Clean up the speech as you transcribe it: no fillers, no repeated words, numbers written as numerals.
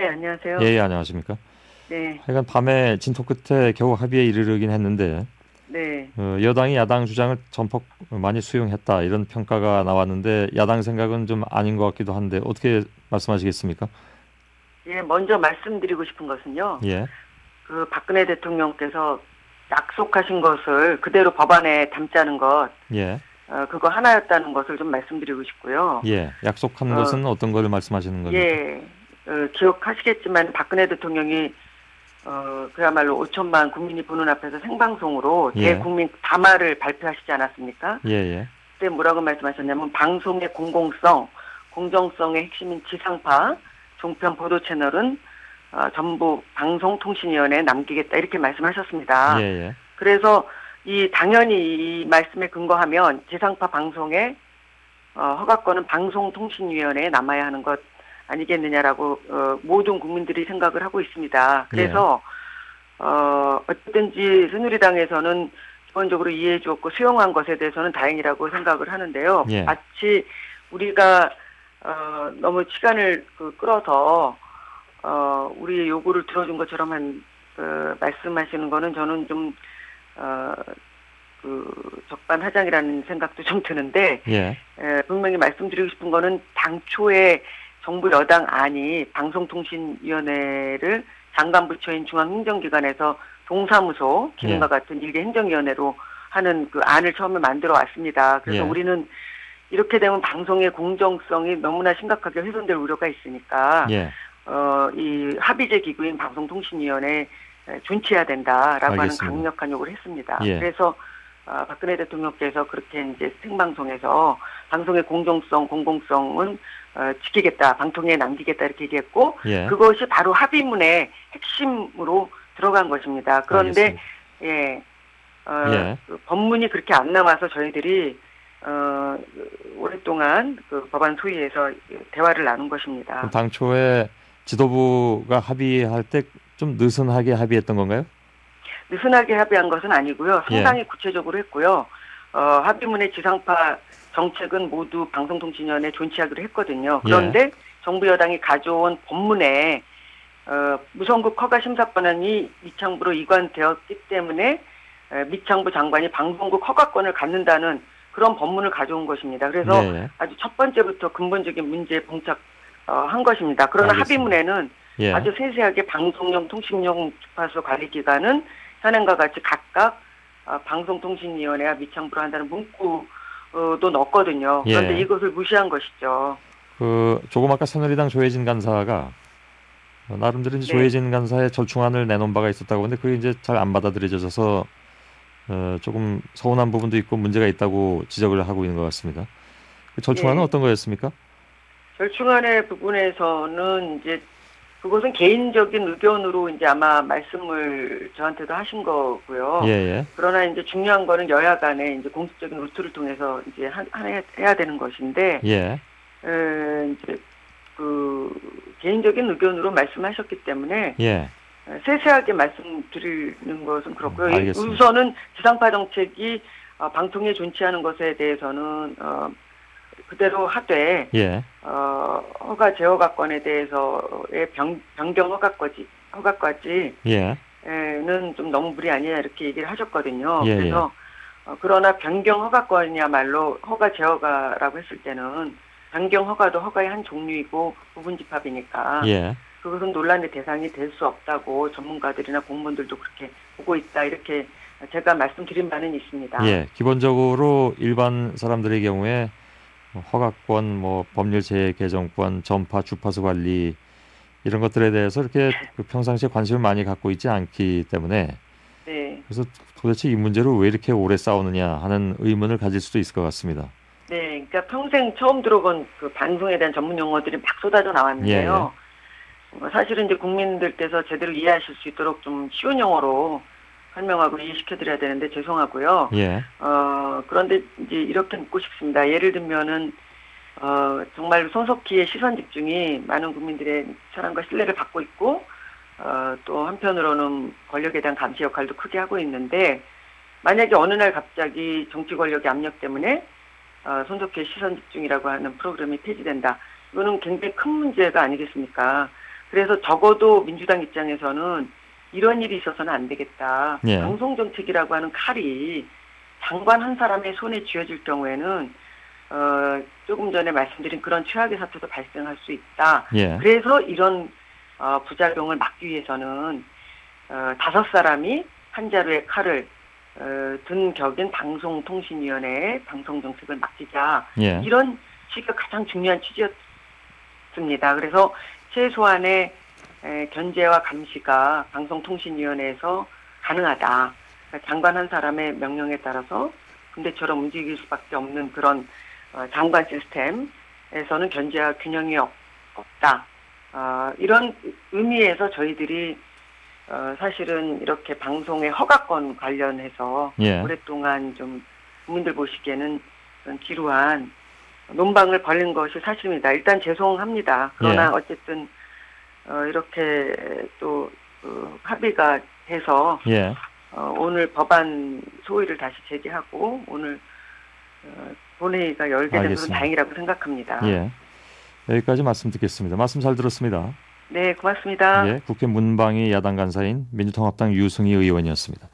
네, 안녕하세요. 예, 예, 안녕하십니까. 네, 하여간 밤에 진토 끝에 겨우 합의에 이르긴 했는데 네. 여당이 야당 주장을 전폭 많이 수용했다 이런 평가가 나왔는데 야당 생각은 좀 아닌 것 같기도 한데 어떻게 말씀하시겠습니까? 예, 먼저 말씀드리고 싶은 것은요. 예, 그 박근혜 대통령께서 약속하신 것을 그대로 법안에 담자는 것, 예, 그거 하나였다는 것을 좀 말씀드리고 싶고요. 예. 약속한 어, 것은 어떤 걸 말씀하시는 겁니까? 예, 기억하시겠지만 박근혜 대통령이 그야말로 5천만 국민이 보는 앞에서 생방송으로 예, 대국민 담화를 발표하시지 않았습니까? 예, 예, 그때 뭐라고 말씀하셨냐면 방송의 공공성, 공정성의 핵심인 지상파, 종편 보도 채널은 전부 방송통신위원회에 남기겠다 이렇게 예, 말씀하셨습니다. 예. 그래서 당연히 이 말씀에 근거하면 지상파 방송의 허가권은 방송통신위원회에 남아야 하는 것 아니겠느냐라고 모든 국민들이 생각을 하고 있습니다. 예. 그래서 어쨌든지 새누리당에서는 기본적으로 이해해 주었고 수용한 것에 대해서는 다행이라고 생각을 하는데요. 예. 마치 우리가 너무 시간을 끌어서 우리의 요구를 들어준 것처럼 말씀하시는 거는 저는 좀 적반하장이라는 생각도 좀 드는데 예. 분명히 말씀드리고 싶은 거는 당초에 정부 여당 안이 방송통신위원회를 장관부처인 중앙행정기관에서 동사무소 기능과 예. 같은 일개 행정위원회로 하는 그 안을 처음에 만들어 왔습니다. 그래서 예. 우리는 이렇게 되면 방송의 공정성이 너무나 심각하게 훼손될 우려가 있으니까 예. 이 합의제 기구인 방송통신위원회에 존치해야 된다라고 하는 알겠습니다. 강력한 요구를 했습니다. 예. 그래서 박근혜 대통령께서 그렇게 이제 생방송에서 방송의 공정성, 공공성은 지키겠다, 방통위에 남기겠다 이렇게 얘기했고 예. 그것이 바로 합의문의 핵심으로 들어간 것입니다. 그런데 알겠습니다. 예, 예. 그 법문이 그렇게 안 나와서 저희들이 오랫동안 그 법안 소위에서 대화를 나눈 것입니다. 그럼 당초에 지도부가 합의할 때 좀 느슨하게 합의했던 건가요? 느슨하게 합의한 것은 아니고요. 예. 상당히 구체적으로 했고요. 합의문의 지상파 정책은 모두 방송통신위원회에 존치하기로 했거든요. 그런데 정부 여당이 가져온 법문에 무선국 허가 심사권이 미창부로 이관되었기 때문에 미창부 장관이 방송국 허가권을 갖는다는 그런 법문을 가져온 것입니다. 그래서 예. 아주 첫 번째부터 근본적인 문제에 봉착한 것입니다. 그러나 알겠습니다. 합의문에는 예. 아주 세세하게 방송용, 통신용 주파수 관리기관은 현행과 같이 각각 방송통신위원회와 미창부로 한다는 문구도 넣었거든요. 그런데 예. 이것을 무시한 것이죠. 조금 아까 새누리당 조혜진 간사가 나름대로 이제 네. 조혜진 간사의 절충안을 내놓은 바가 있었다고 하는데 그게 이제 잘 안 받아들여져서 조금 서운한 부분도 있고 문제가 있다고 지적을 하고 있는 것 같습니다. 그 절충안은 네. 어떤 거였습니까? 절충안의 부분에서는 이제 그것은 개인적인 의견으로 이제 아마 말씀을 저한테도 하신 거고요. 예, 예. 그러나 이제 중요한 거는 여야 간에 이제 공식적인 루트를 통해서 이제 해야 되는 것인데, 예. 이제 그 개인적인 의견으로 말씀하셨기 때문에 예. 세세하게 말씀드리는 것은 그렇고요. 알겠습니다. 우선은 지상파 정책이 방통위에 존치하는 것에 대해서는 그대로 하되 예. 허가 제허가권에 대해서의 변경 허가까지 예. 는 좀 너무 무리 아니냐 이렇게 얘기를 하셨거든요. 예, 그래서 그러나 변경 허가권이야말로 허가 제허가라고 했을 때는 변경 허가도 허가의 한 종류이고 부분 집합이니까 예. 그것은 논란의 대상이 될 수 없다고 전문가들이나 공무원들도 그렇게 보고 있다 이렇게 제가 말씀드린 바는 있습니다. 예. 기본적으로 일반 사람들의 경우에 허가권, 법률 제외 개정권, 전파 주파수 관리 이런 것들에 대해서 이렇게 평상시에 관심을 많이 갖고 있지 않기 때문에 네. 그래서 도대체 이 문제를 왜 이렇게 오래 싸우느냐 하는 의문을 가질 수도 있을 것 같습니다. 네, 그러니까 평생 처음 들어본 그 방송에 대한 전문 용어들이 막 쏟아져 나왔는데요. 사실은 이제 국민들께서 제대로 이해하실 수 있도록 좀 쉬운 영어로 설명하고 이해시켜드려야 되는데 죄송하고요. 예. 그런데 이제 이렇게 묻고 싶습니다. 예를 들면은 정말 손석희의 시선 집중이 많은 국민들의 사랑과 신뢰를 받고 있고 또 한편으로는 권력에 대한 감시 역할도 크게 하고 있는데 만약에 어느 날 갑자기 정치 권력의 압력 때문에 손석희의 시선 집중이라고 하는 프로그램이 폐지된다. 이거는 굉장히 큰 문제가 아니겠습니까? 그래서 적어도 민주당 입장에서는 이런 일이 있어서는 안 되겠다. 예. 방송정책이라고 하는 칼이 장관 한 사람의 손에 쥐어질 경우에는 조금 전에 말씀드린 그런 최악의 사태도 발생할 수 있다. 예. 그래서 이런 부작용을 막기 위해서는 5사람이 한 자루의 칼을 든 격인 방송통신위원회의 방송정책을 맡기자. 예. 이런 취지가 가장 중요한 취지였습니다. 그래서 최소한의 견제와 감시가 방송통신위원회에서 가능하다. 그러니까 장관 한 사람의 명령에 따라서 군대처럼 움직일 수밖에 없는 그런 장관 시스템에서는 견제와 균형이 없다. 이런 의미에서 저희들이 사실은 이렇게 방송의 허가권 관련해서 예. 오랫동안 좀 국민들 보시기에는 지루한 논방을 벌인 것이 사실입니다. 일단 죄송합니다. 그러나 예. 어쨌든 이렇게 또 합의가 돼서 예. 오늘 법안 소위를 다시 제기하고 오늘 본회의가 열게 된 것은 알겠습니다. 다행이라고 생각합니다. 예. 여기까지 말씀 듣겠습니다. 말씀 잘 들었습니다. 네, 고맙습니다. 예. 국회 문방위 야당 간사인 민주통합당 유승희 의원이었습니다.